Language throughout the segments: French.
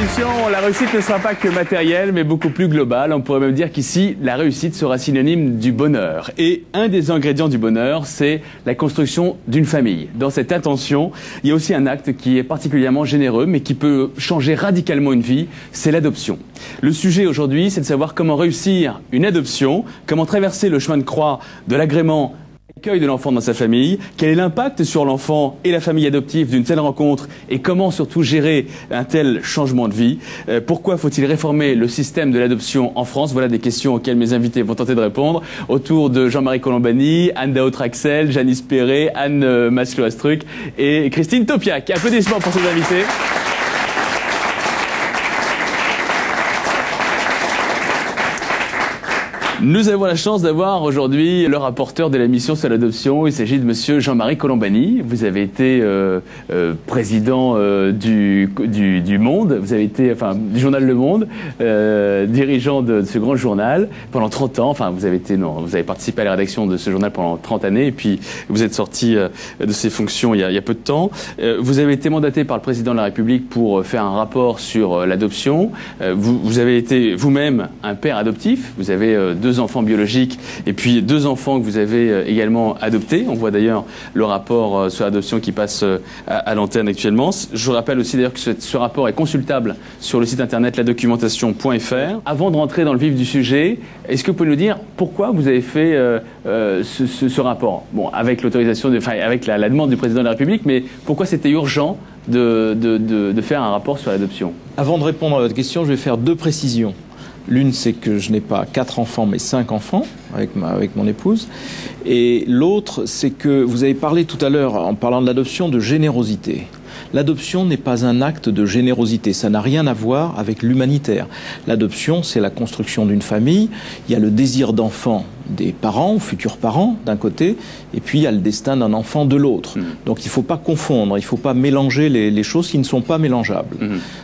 l'émission, la réussite ne sera pas que matérielle, mais beaucoup plus globale. On pourrait même dire qu'ici, la réussite sera synonyme du bonheur. Et un des ingrédients du bonheur, c'est la construction d'une famille. Dans cette intention, il y a aussi un acte qui est particulièrement généreux, mais qui peut changer radicalement une vie, c'est l'adoption. Le sujet aujourd'hui, c'est de savoir comment réussir une adoption, comment traverser le chemin de croix de l'agrément, l'accueil de l'enfant dans sa famille, quel est l'impact sur l'enfant et la famille adoptive d'une telle rencontre et comment surtout gérer un tel changement de vie. Pourquoi faut-il réformer le système de l'adoption en France? Voilà des questions auxquelles mes invités vont tenter de répondre autour de Jean-Marie Colombani, Anne Daoud-Traxel, Janice Perret, Anne Maslow-Astruc et Christine Topiak. Applaudissements pour ces invités. Nous avons la chance d'avoir aujourd'hui le rapporteur de la mission sur l'adoption. Il s'agit de monsieur Jean-Marie Colombani. Vous avez été président du Monde, vous avez été, enfin, du journal Le Monde, dirigeant de ce grand journal pendant 30 ans. Enfin, vous avez participé à la rédaction de ce journal pendant 30 années et puis vous êtes sorti de ces fonctions il y a peu de temps. Vous avez été mandaté par le président de la République pour faire un rapport sur l'adoption. Vous avez été vous-même un père adoptif. Vous avez deux enfants biologiques et puis deux enfants que vous avez également adoptés. On voit d'ailleurs le rapport sur l'adoption qui passe à l'antenne actuellement. Je vous rappelle aussi d'ailleurs que ce rapport est consultable sur le site internet ladocumentation.fr. Avant de rentrer dans le vif du sujet, est-ce que vous pouvez nous dire pourquoi vous avez fait ce rapport? Bon, avec l'autorisation, avec la demande du président de la République, mais pourquoi c'était urgent de faire un rapport sur l'adoption? Avant de répondre à votre question, je vais faire deux précisions. L'une, c'est que je n'ai pas 4 enfants, mais 5 enfants avec mon épouse. Et l'autre, c'est que vous avez parlé tout à l'heure, en parlant de l'adoption, de générosité. L'adoption n'est pas un acte de générosité, ça n'a rien à voir avec l'humanitaire. L'adoption, c'est la construction d'une famille, il y a le désir d'enfant des parents, ou futurs parents, d'un côté, et puis il y a le destin d'un enfant de l'autre. Donc il ne faut pas confondre, il ne faut pas mélanger les choses qui ne sont pas mélangeables.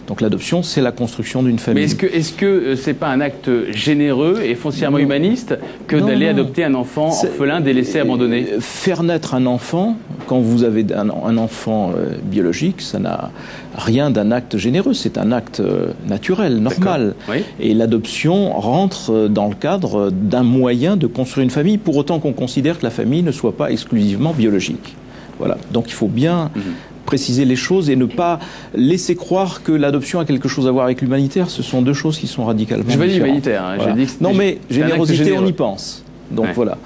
Donc l'adoption, c'est la construction d'une famille. Mais est-ce que c'est pas un acte généreux et foncièrement humaniste que d'aller adopter un enfant orphelin, délaissé, abandonné? Faire naître un enfant, quand vous avez un enfant biologique, ça n'a rien d'un acte généreux, c'est un acte naturel, normal. Oui. Et l'adoption rentre dans le cadre d'un moyen de construire une famille, pour autant qu'on considère que la famille ne soit pas exclusivement biologique. Voilà. Donc il faut bien préciser les choses et ne pas laisser croire que l'adoption a quelque chose à voir avec l'humanitaire. Ce sont deux choses qui sont radicalement différentes. Je vais dire humanitaire. Hein. Voilà. Non mais générosité, on y pense. Donc voilà.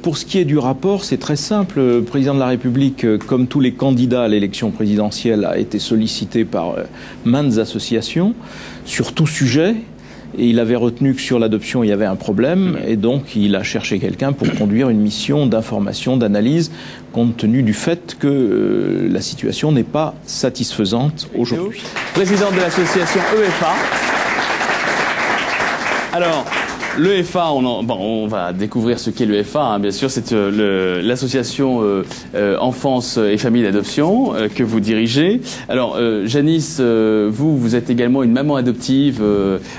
Pour ce qui est du rapport, c'est très simple. Le président de la République, comme tous les candidats à l'élection présidentielle, a été sollicité par maintes associations sur tout sujet. Et il avait retenu que sur l'adoption, il y avait un problème. Et donc, il a cherché quelqu'un pour conduire une mission d'information, d'analyse, compte tenu du fait que la situation n'est pas satisfaisante aujourd'hui. Président de l'association EFA. Alors, l'EFA, on va découvrir ce qu'est l'EFA, hein, bien sûr, c'est l'association Enfance et Famille d'Adoption que vous dirigez. Alors, Janice, vous êtes également une maman adoptive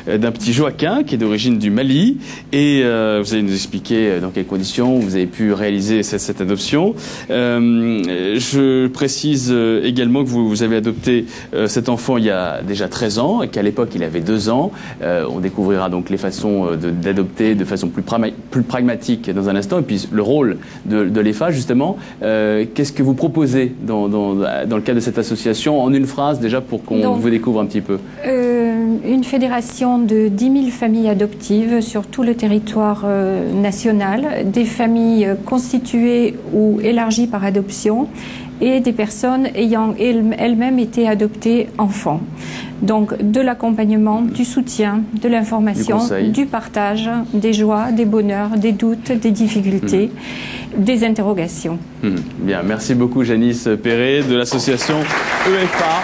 d'un petit Joaquin qui est d'origine du Mali et vous allez nous expliquer dans quelles conditions vous avez pu réaliser cette adoption. Je précise également que vous avez adopté cet enfant il y a déjà 13 ans et qu'à l'époque il avait 2 ans. On découvrira donc les façons d'adopter de façon plus pragmatique dans un instant, et puis le rôle de l'EFA justement. Qu'est-ce que vous proposez dans le cadre de cette association, en une phrase déjà pour qu'on vous découvre un petit peu? Une fédération de 10 000 familles adoptives sur tout le territoire national, des familles constituées ou élargies par adoption et des personnes ayant elles-mêmes été adoptées enfants. Donc de l'accompagnement, du soutien, de l'information, du partage, des joies, des bonheurs, des doutes, des difficultés, des interrogations. Bien, merci beaucoup Janice Perret de l'association EFA.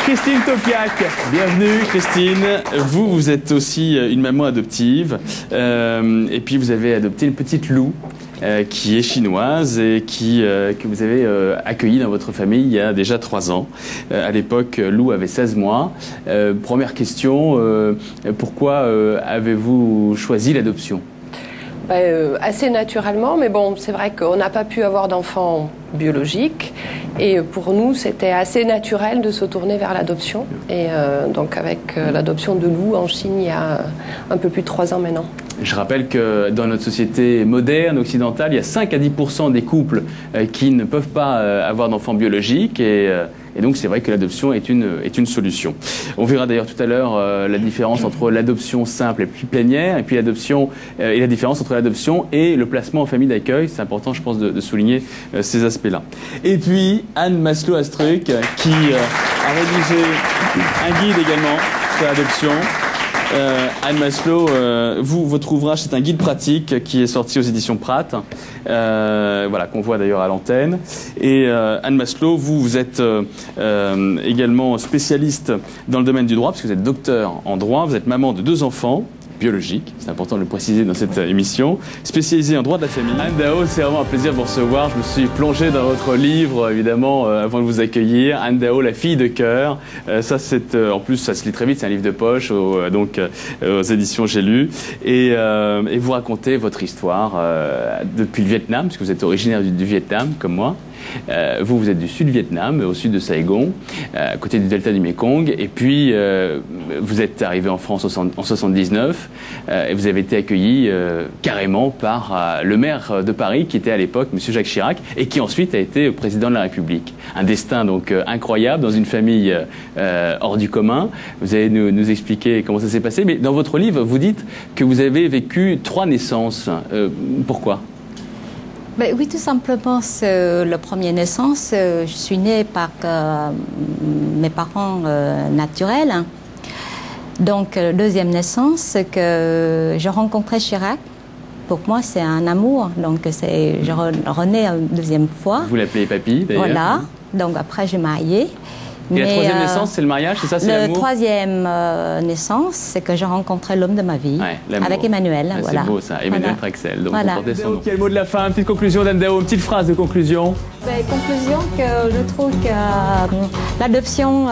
Christine Topiak, bienvenue Christine. Vous êtes aussi une maman adoptive et puis vous avez adopté une petite Lou qui est chinoise et que vous avez accueillie dans votre famille il y a déjà 3 ans. À l'époque, Lou avait 16 mois. Première question, pourquoi avez-vous choisi l'adoption? Assez naturellement, mais bon, c'est vrai qu'on n'a pas pu avoir d'enfant biologique Et pour nous, c'était assez naturel de se tourner vers l'adoption. Et donc avec l'adoption de Lou en Chine, il y a un peu plus de 3 ans maintenant. Je rappelle que dans notre société moderne, occidentale, il y a 5 à 10% des couples qui ne peuvent pas avoir d'enfants biologiques et donc c'est vrai que l'adoption est une solution. On verra d'ailleurs tout à l'heure la différence entre l'adoption simple et plus plénière et puis l'adoption et la différence entre l'adoption et le placement en famille d'accueil. C'est important, je pense, de souligner ces aspects-là. Et puis Anne Maslow-Astruc qui a rédigé un guide également sur l'adoption. Anne Maslow, votre ouvrage, c'est un guide pratique qui est sorti aux éditions Pratt, voilà, qu'on voit d'ailleurs à l'antenne. Et Anne Maslow, vous êtes également spécialiste dans le domaine du droit, parce que vous êtes docteur en droit, vous êtes maman de 2 enfants biologique, c'est important de le préciser dans cette émission, spécialisée en droit de la famille. Anne Dao, c'est vraiment un plaisir de vous recevoir. Je me suis plongé dans votre livre, évidemment, avant de vous accueillir. Anne Dao, la fille de cœur. Ça, c'est en plus, ça se lit très vite, c'est un livre de poche, aux éditions J'ai lu. Et vous racontez votre histoire depuis le Vietnam, parce que vous êtes originaire du Vietnam, comme moi. Vous êtes du sud-Vietnam, au sud de Saigon, à côté du delta du Mekong, et puis vous êtes arrivé en France en 79, et vous avez été accueilli carrément par le maire de Paris, qui était à l'époque M. Jacques Chirac, et qui ensuite a été président de la République. Un destin donc incroyable, dans une famille hors du commun. Vous allez nous expliquer comment ça s'est passé, mais dans votre livre, vous dites que vous avez vécu 3 naissances. Pourquoi ? Ben oui, tout simplement, la première naissance, je suis née par mes parents naturels. Donc, deuxième naissance, c'est que je rencontrais Chirac. Pour moi, c'est un amour. Donc, je renais une deuxième fois. Vous l'appelez papy, d'ailleurs. Voilà. Donc, après, j'ai marié. Et la troisième naissance, c'est le mariage, c'est ça, c'est l'amour? La troisième naissance, c'est que j'ai rencontré l'homme de ma vie, avec Emmanuel. Voilà. C'est beau ça, Emmanuel Trexel. Donc voilà. Vous portez son nom. Quel mot de la fin, une petite conclusion d'Anne Dao, une petite phrase de conclusion. Conclusion que je trouve que l'adoption,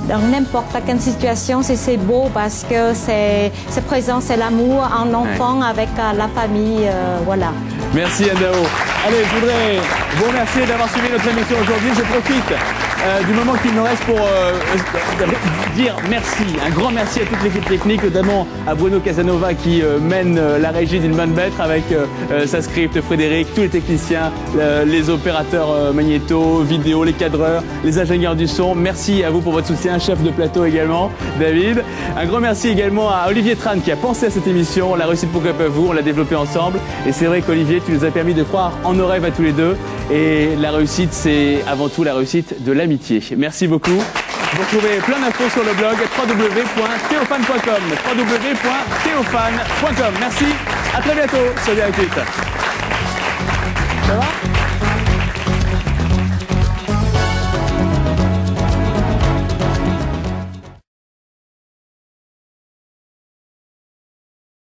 dans n'importe quelle situation, c'est beau parce que c'est présent, c'est l'amour en enfant avec la famille, voilà. Merci Anne Dao. Allez, je voudrais vous remercier d'avoir suivi notre émission aujourd'hui. Je profite du moment qu'il me reste pour dire merci, un grand merci à toute l'équipe technique, notamment à Bruno Casanova qui mène la régie d'une bonne bête avec sa script, Frédéric, tous les techniciens, les opérateurs magnéto, vidéo, les cadreurs, les ingénieurs du son. Merci à vous pour votre soutien, chef de plateau également, David. Un grand merci également à Olivier Tran qui a pensé à cette émission. La réussite pourquoi pas vous, on l'a développée ensemble. Et c'est vrai qu'Olivier, tu nous as permis de croire en nos rêves à tous les deux. Et la réussite, c'est avant tout la réussite de l'amitié. Merci beaucoup. Vous retrouvez plein d'infos sur le blog www.theophane.com. www.theophane.com. Merci, à très bientôt sur Direct 8.